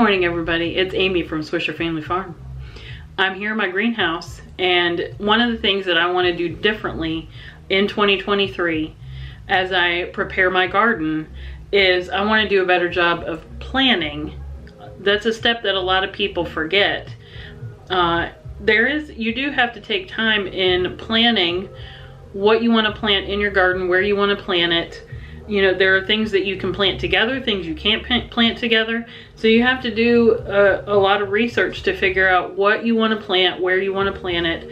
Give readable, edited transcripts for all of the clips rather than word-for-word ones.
morning, everybody. It's Amy from Swisher Family Farm. I'm here in my greenhouse, and one of the things that I want to do differently in 2023 as I prepare my garden is I want to do a better job of planning. That's a step that a lot of people forget. You do have to take time in planning what you want to plant in your garden, where you want to plant it. You know, there are things that you can plant together, things you can't plant together. So you have to do a lot of research to figure out what you want to plant, where you want to plant it.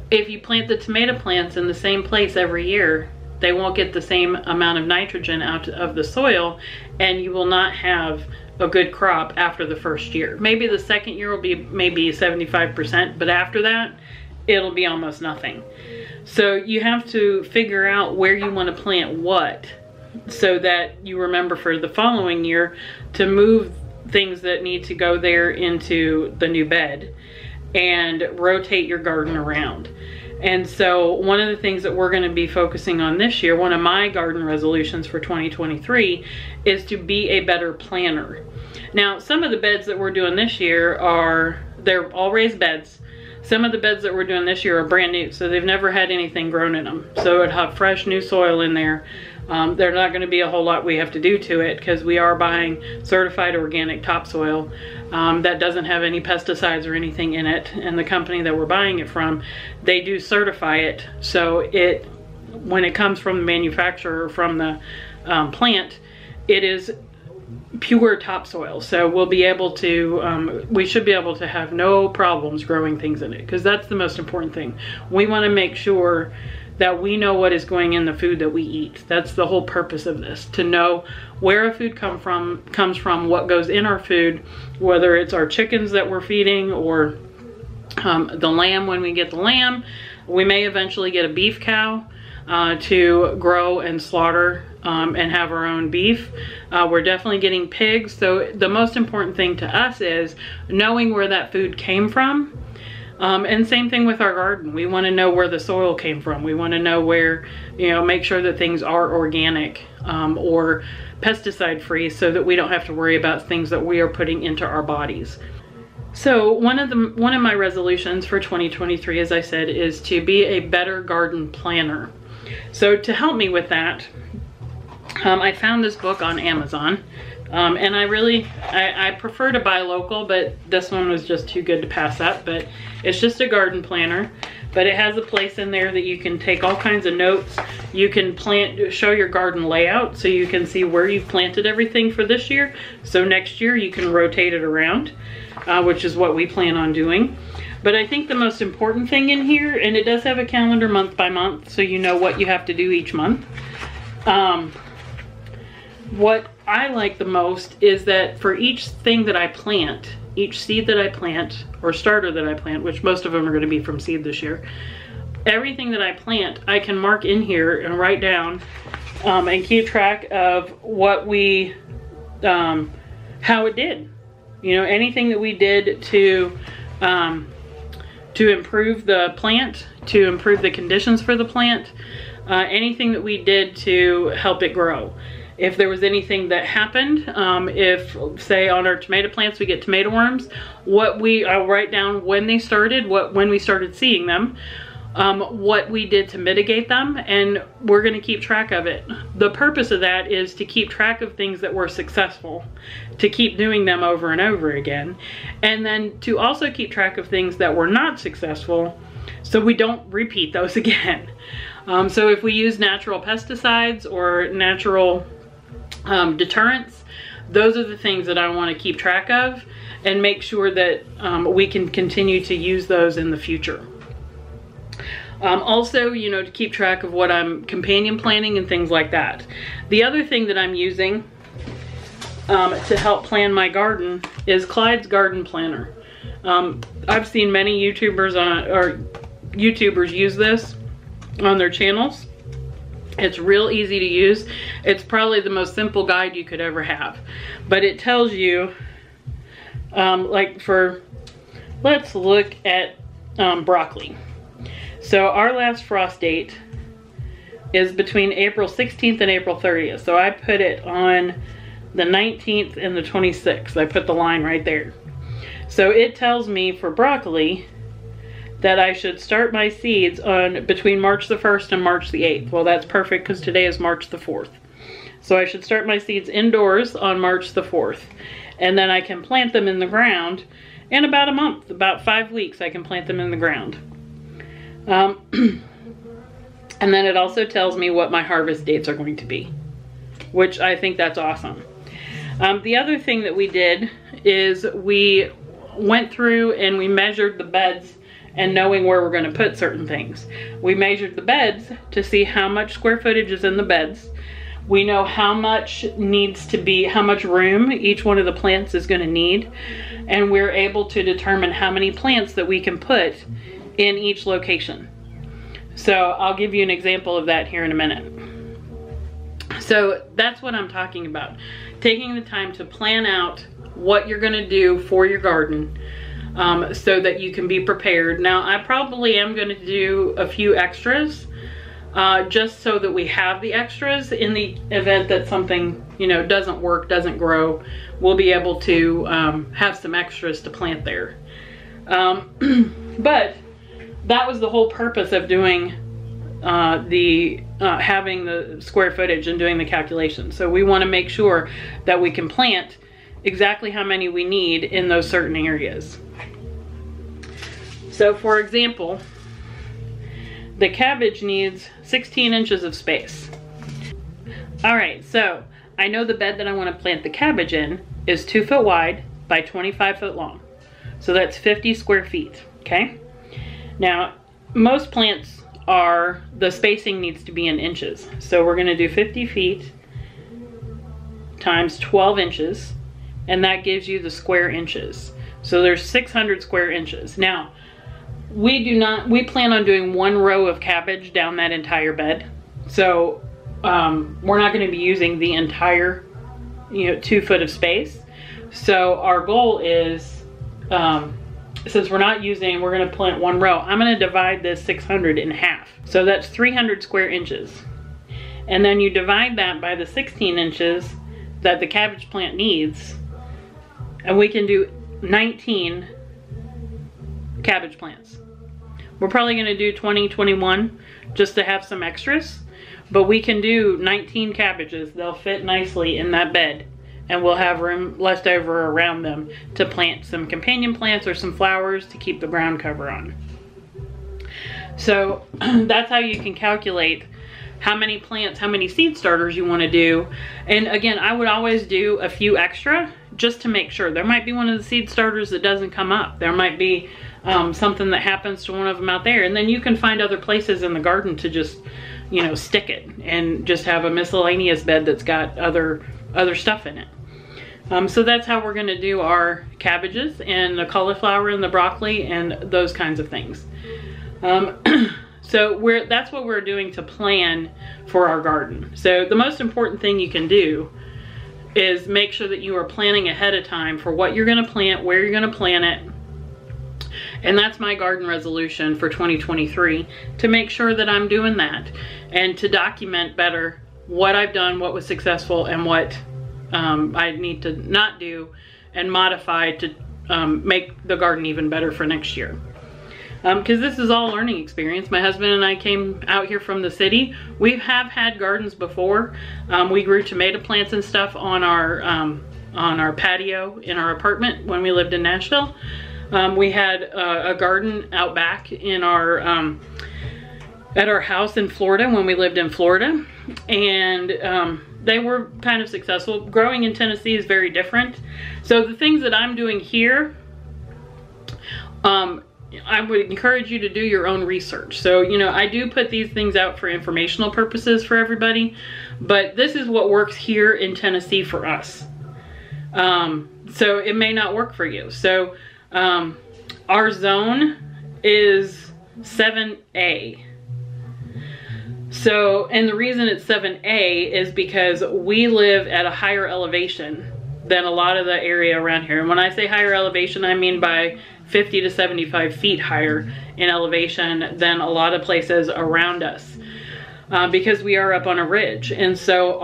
If you plant the tomato plants in the same place every year, they won't get the same amount of nitrogen out of the soil, and you will not have a good crop after the first year. Maybe the second year will be maybe 75%, but after that, it'll be almost nothing. So you have to figure out where you want to plant what, so that you remember for the following year to move things that need to go there into the new bed and rotate your garden around. And so one of the things that we're going to be focusing on this year, one of my garden resolutions for 2023, is to be a better planner. Now, some of the beds that we're doing this year they're all raised beds. Some of the beds that we're doing this year are brand new, so they've never had anything grown in them. So it'd have fresh new soil in there. There's not going to be a whole lot we have to do to it, because we are buying certified organic topsoil that doesn't have any pesticides or anything in it. And the company that we're buying it from, they do certify it. So when it comes from the manufacturer or from the plant, it is pure topsoil. So we'll be able to, we should be able to have no problems growing things in it, because that's the most important thing. We want to make sure that we know what is going in the food that we eat. That's the whole purpose of this, to know where a food comes from, what goes in our food, whether it's our chickens that we're feeding or the lamb when we get the lamb. We may eventually get a beef cow to grow and slaughter and have our own beef. We're definitely getting pigs. So the most important thing to us is knowing where that food came from. And same thing with our garden. We want to know where the soil came from. We want to know where, make sure that things are organic or pesticide free, so that we don't have to worry about things that we are putting into our bodies. So one of my resolutions for 2023, as I said, is to be a better garden planner. So to help me with that, I found this book on Amazon. And I prefer to buy local, but this one was just too good to pass up. But it's just a garden planner, but it has a place in there that you can take all kinds of notes. You can show your garden layout, so you can see where you've planted everything for this year. So next year you can rotate it around, which is what we plan on doing. But I think the most important thing in here, and it does have a calendar month by month, so you know what you have to do each month. What I like the most is that for each thing that I plant, each seed that I plant, or starter that I plant, which most of them are going to be from seed this year, everything that I plant, I can mark in here and write down and keep track of what how it did. Anything that we did to improve the plant, to improve the conditions for the plant, anything that we did to help it grow. If there was anything that happened, if say on our tomato plants we get tomato worms, I'll write down when they started, when we started seeing them, what we did to mitigate them, and we're going to keep track of it. The purpose of that is to keep track of things that were successful, to keep doing them over and over again, and then to also keep track of things that were not successful, so we don't repeat those again. So if we use natural pesticides or natural deterrents, those are the things that I want to keep track of and make sure that we can continue to use those in the future. Also, to keep track of what I'm companion planting and things like that. The other thing that I'm using to help plan my garden is Clyde's Garden Planner. I've seen many YouTubers use this on their channels. It's real easy to use. It's probably the most simple guide you could ever have. But it tells you, let's look at broccoli. So our last frost date is between April 16th and April 30th. So I put it on the 19th, and the 26th. I put the line right there. So it tells me for broccoli that I should start my seeds on between March the 1st and March the 8th. Well, that's perfect because today is March the 4th. So I should start my seeds indoors on March the 4th. And then I can plant them in the ground in about a month, about 5 weeks I can plant them in the ground. And then it also tells me what my harvest dates are going to be, which I think that's awesome. The other thing that we did is we went through and we measured the beds and knowing where we're going to put certain things. We measured the beds to see how much square footage is in the beds. We know how much needs to be, how much room each one of the plants is going to need. And we're able to determine how many plants that we can put in each location. So I'll give you an example of that here in a minute. So that's what I'm talking about. Taking the time to plan out what you're going to do for your garden. So that you can be prepared. Now, I probably am going to do a few extras, just so that we have the extras in the event that something, you know, doesn't work, doesn't grow. We'll be able to have some extras to plant there. But that was the whole purpose of doing having the square footage and doing the calculations. So we want to make sure that we can plant exactly how many we need in those certain areas. So for example, the cabbage needs 16 inches of space. All right, so I know the bed that I want to plant the cabbage in is 2 foot wide by 25 foot long. So that's 50 square feet, okay? Now, most plants are, the spacing needs to be in inches. So we're gonna do 50 feet times 12 inches, and that gives you the square inches. So there's 600 square inches. Now, we plan on doing 1 row of cabbage down that entire bed. So we're not gonna be using the entire, 2 foot of space. So our goal is, since we're gonna plant 1 row, I'm gonna divide this 600 in half. So that's 300 square inches. And then you divide that by the 16 inches that the cabbage plant needs, and we can do 19 cabbage plants. We're probably gonna do 20, 21 just to have some extras, but we can do 19 cabbages. They'll fit nicely in that bed, and we'll have room left over around them to plant some companion plants or some flowers to keep the ground cover on. So that's how you can calculate how many plants, how many seed starters you want to do. And again, I would always do a few extra just to make sure. There might be one of the seed starters that doesn't come up. There might be something that happens to one of them out there, and then you can find other places in the garden to just, stick it and just have a miscellaneous bed that's got other stuff in it. So that's how we're gonna do our cabbages and the cauliflower and the broccoli and those kinds of things. So that's what we're doing to plan for our garden. So the most important thing you can do is make sure that you are planning ahead of time for what you're gonna plant, where you're gonna plant it. And that's my garden resolution for 2023, to make sure that I'm doing that and to document better what I've done, what was successful, and what I need to not do and modify to make the garden even better for next year. Because this is all learning experience. My husband and I came out here from the city. We have had gardens before. We grew tomato plants and stuff on our patio in our apartment when we lived in Nashville. We had a garden out back in our at our house in Florida when we lived in Florida, and they were kind of successful. Growing in Tennessee is very different. So the things that I'm doing here, I would encourage you to do your own research. So, I do put these things out for informational purposes for everybody, but this is what works here in Tennessee for us. So it may not work for you. So our zone is 7A. So, and the reason it's 7A is because we live at a higher elevation than a lot of the area around here. And when I say higher elevation, I mean by 50 to 75 feet higher in elevation than a lot of places around us, because we are up on a ridge. And so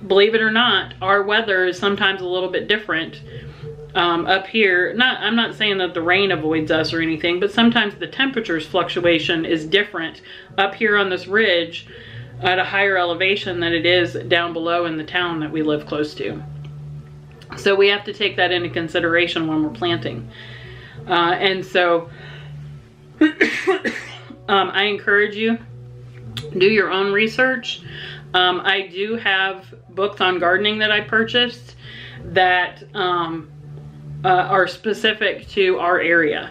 believe it or not, our weather is sometimes a little bit different up here. I'm not saying that the rain avoids us or anything, but sometimes the temperature's fluctuation is different up here on this ridge at a higher elevation than it is down below in the town that we live close to. So we have to take that into consideration when we're planting. And so I encourage you, do your own research. I do have books on gardening that I purchased that are specific to our area.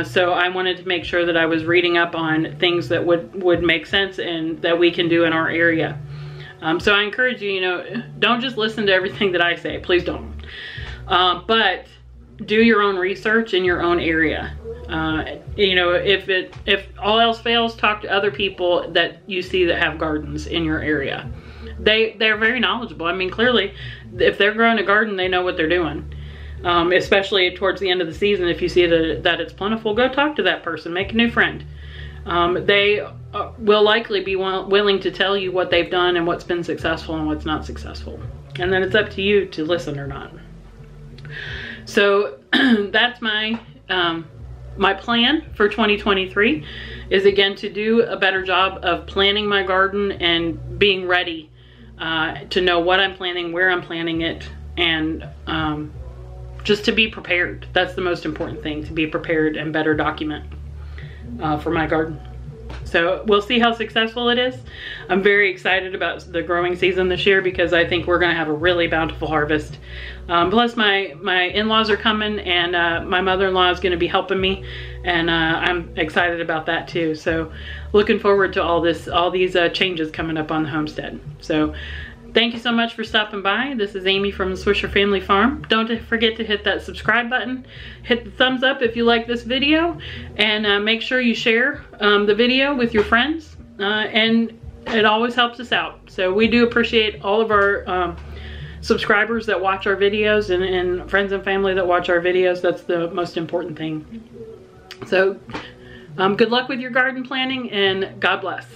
So I wanted to make sure that I was reading up on things that would make sense and that we can do in our area. So I encourage you, you know, don't just listen to everything that I say. Please don't. But do your own research in your own area. You know, if all else fails, talk to other people that you see that have gardens in your area. They're very knowledgeable. I mean, clearly, if they're growing a garden, they know what they're doing. Especially towards the end of the season, if you see that it's plentiful, go talk to that person, make a new friend. They will likely be willing to tell you what they've done and what's been successful and what's not successful. And then it's up to you to listen or not. So that's my my plan for 2023 is, again, to do a better job of planning my garden and being ready to know what I'm planting, where I'm planting it, and just to be prepared. That's the most important thing, to be prepared and better document for my garden. So we'll see how successful it is. I'm very excited about the growing season this year because I think we're gonna have a really bountiful harvest. Plus my in-laws are coming, and my mother-in-law is gonna be helping me, and I'm excited about that too. So looking forward to all these changes coming up on the homestead. So thank you so much for stopping by. This is Amy from the Swisher Family Farm. Don't forget to hit that subscribe button. Hit the thumbs up if you like this video, and make sure you share the video with your friends, and it always helps us out. So we do appreciate all of our subscribers that watch our videos, and friends and family that watch our videos. That's the most important thing. So good luck with your garden planning, and God bless.